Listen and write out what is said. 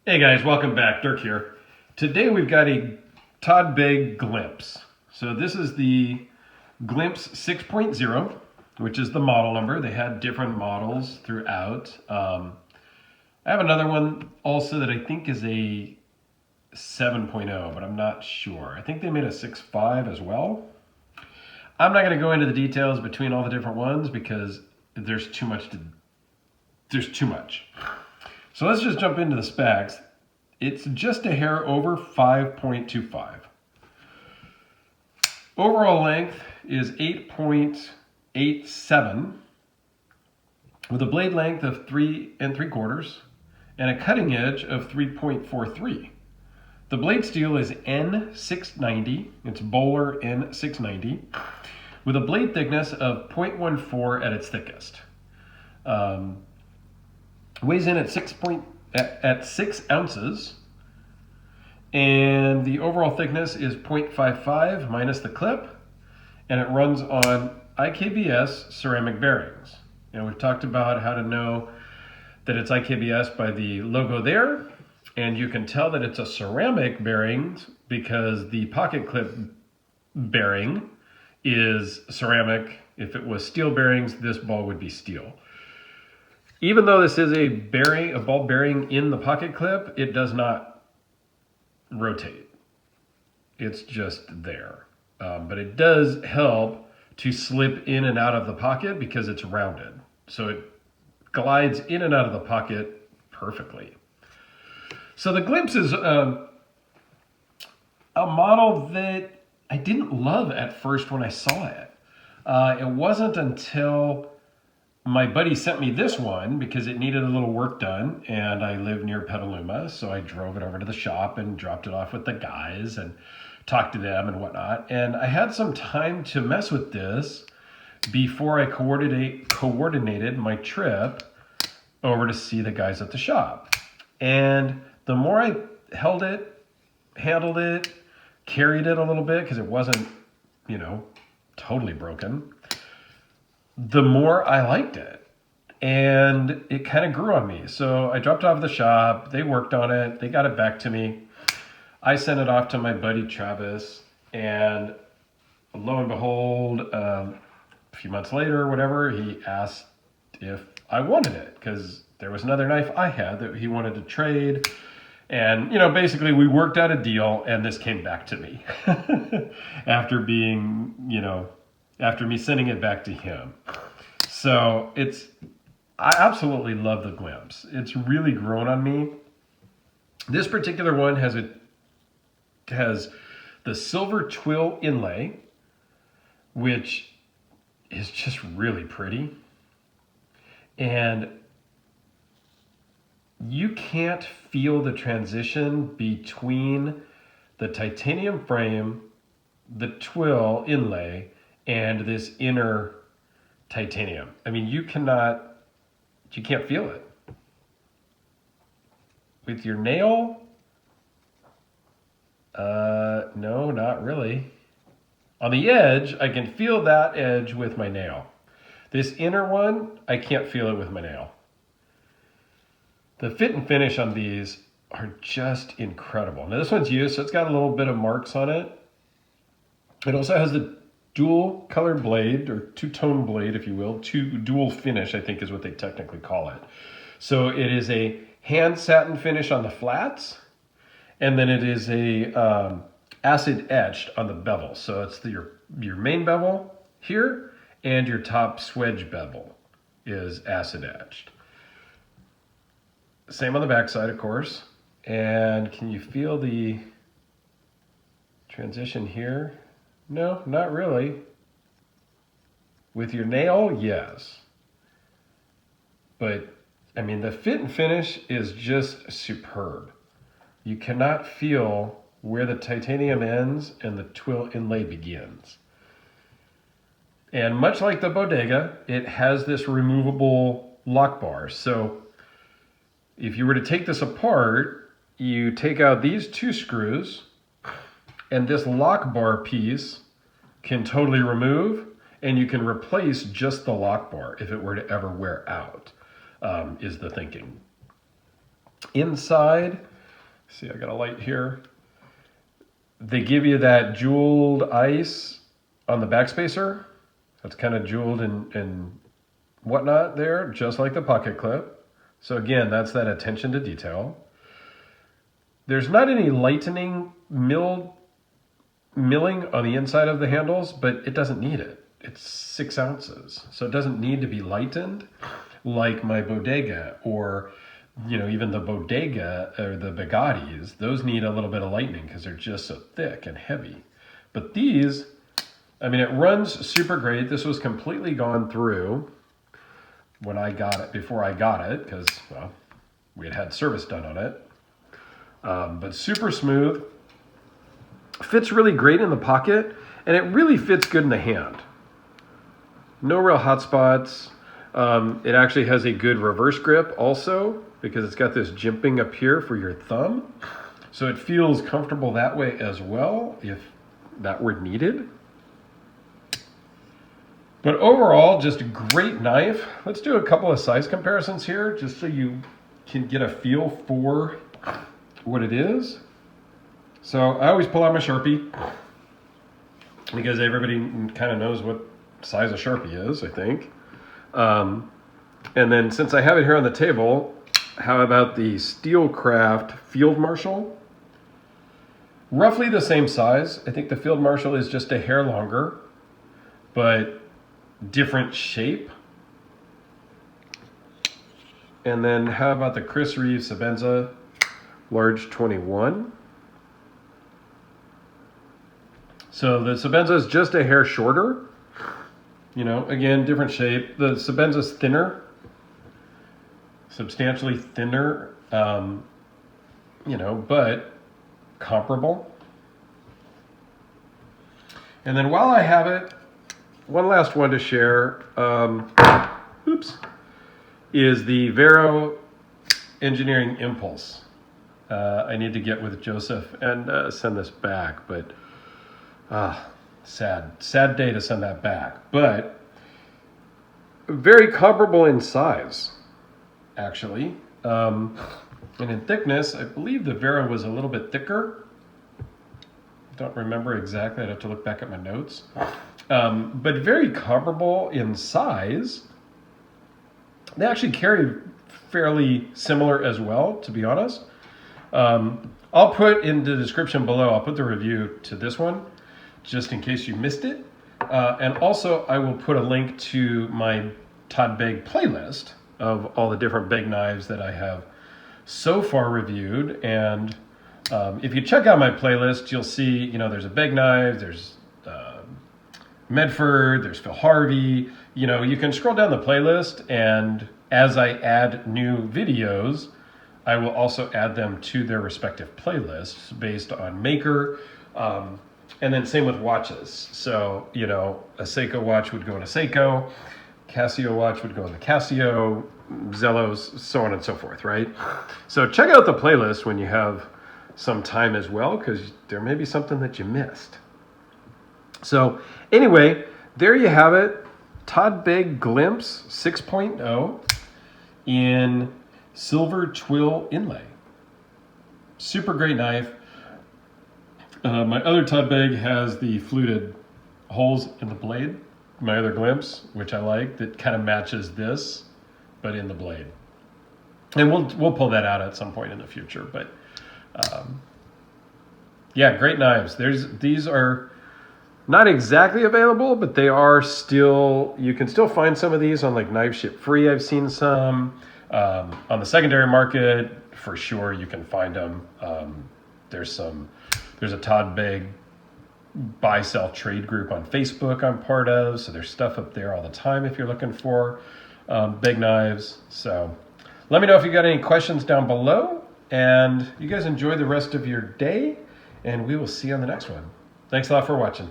Hey guys, welcome back. Dirk here. Today we've got a Todd Begg glimpse. So this is the glimpse 6.0, which is the model number. They had different models throughout. I have another one also that I think is a 7.0, but I'm not sure. I think they made a 6.5 as well. I'm not going to go into the details between all the different ones because there's too much. So let's just jump into the specs. It's just a hair over 5.25. Overall length is 8.87 with a blade length of 3 3/4 and a cutting edge of 3.43. The blade steel is N690. It's Bowler N690 with a blade thickness of 0.14 at its thickest. Weighs in at 6 ounces, and the overall thickness is 0.55 minus the clip, and it runs on IKBS ceramic bearings. And we've talked about how to know that it's IKBS by the logo there, and you can tell that it's a ceramic bearing because the pocket clip bearing is ceramic. If it was steel bearings, this ball would be steel. Even though this is a ball bearing in the pocket clip, it does not rotate. It's just there. But it does help to slip in and out of the pocket because it's rounded. So it glides in and out of the pocket perfectly. So the Glimpse is a model that I didn't love at first when I saw it. It wasn't until my buddy sent me this one because it needed a little work done, and I live near Petaluma, so I drove it over to the shop and dropped it off with the guys and talked to them and whatnot. And I had some time to mess with this before I coordinated my trip over to see the guys at the shop. And the more I held it, handled it, carried it a little bit because it wasn't, totally broken, the more I liked it, and it kind of grew on me. So I dropped it off at the shop. They worked on it. They got it back to me. I sent it off to my buddy Travis, and lo and behold, a few months later or whatever, he asked if I wanted it because there was another knife I had that he wanted to trade. And, basically we worked out a deal, and this came back to me after me sending it back to him. So I absolutely love the Glimpse. It's really grown on me. This particular one has the silver twill inlay, which is just really pretty. And you can't feel the transition between the titanium frame, the twill inlay, and this inner titanium. I mean, you can't feel it. With your nail, no, not really. On the edge, I can feel that edge with my nail. This inner one, I can't feel it with my nail. The fit and finish on these are just incredible. Now this one's used, so it's got a little bit of marks on it. It also has the dual color blade, or two-tone blade, if you will. Dual finish, I think is what they technically call it. So it is a hand satin finish on the flats, and then it is a acid etched on the bevel. So it's your main bevel here, and your top swedge bevel is acid etched. Same on the back side, of course. And can you feel the transition here? No, not really. With your nail, yes. But, the fit and finish is just superb. You cannot feel where the titanium ends and the twill inlay begins. And much like the Bodega, it has this removable lock bar. So if you were to take this apart, you take out these two screws, and this lock bar piece can totally remove, and you can replace just the lock bar if it were to ever wear out, is the thinking. Inside, See, I got a light here. They give you that jeweled ice on the backspacer. That's kind of jeweled and whatnot there, just like the pocket clip. So again, that's that attention to detail. There's not any lightening milling on the inside of the handles, but it doesn't need it. It's 6 ounces, so it doesn't need to be lightened like my Bodega or even the Bodega or the Bugattis. Those need a little bit of lightening because they're just so thick and heavy. But these, I mean, it runs super great. This was completely gone through when I got it, before I got it, because, well, we had service done on it. But super smooth. Fits really great in the pocket, and it really fits good in the hand. No real hot spots. It actually has a good reverse grip also, because it's got this jimping up here for your thumb. So it feels comfortable that way as well, if that were needed. But overall, just a great knife. Let's do a couple of size comparisons here, just so you can get a feel for what it is. So I always pull out my Sharpie, because everybody kind of knows what size a Sharpie is, I think. And then since I have it here on the table, how about the Steelcraft Field Marshal? Roughly the same size. I think the Field Marshal is just a hair longer, but different shape. And then how about the Chris Reeve Sebenza Large 21? So the Sebenza is just a hair shorter. Again, different shape. The Sebenza is thinner, substantially thinner, but comparable. And then while I have it, one last one to share, is the Vero Engineering Impulse. I need to get with Joseph and send this back, but sad day to send that back. But very comparable in size, actually. And in thickness, I believe the Vero was a little bit thicker. Don't remember exactly. I'd have to look back at my notes. But very comparable in size. They actually carry fairly similar as well, to be honest. I'll put in the description below, I'll put the review to this one, just in case you missed it. And also, I will put a link to my Todd Begg playlist of all the different Begg knives that I have so far reviewed. And if you check out my playlist, you'll see, there's a Begg knife, there's Medford, there's Phil Harvey. You can scroll down the playlist, and as I add new videos, I will also add them to their respective playlists based on maker. And then same with watches. So, a Seiko watch would go in a Seiko, Casio watch would go in the Casio, Zellos, so on and so forth, right? So check out the playlist when you have some time as well, because there may be something that you missed. So anyway, there you have it. Todd Begg Glimpse 6.0 in silver twill inlay. Super great knife. My other Todd Begg has the fluted holes in the blade. My other Glimpse, which I like, that kind of matches this, but in the blade. And we'll pull that out at some point in the future. But yeah, great knives. These are not exactly available, but they are still. You can still find some of these on like Knife Ship Free. I've seen some on the secondary market for sure. You can find them. There's a Todd Begg buy sell trade group on Facebook I'm part of, so there's stuff up there all the time if you're looking for Begg knives. So let me know if you got any questions down below, and you guys enjoy the rest of your day, and we will see you on the next one. Thanks a lot for watching.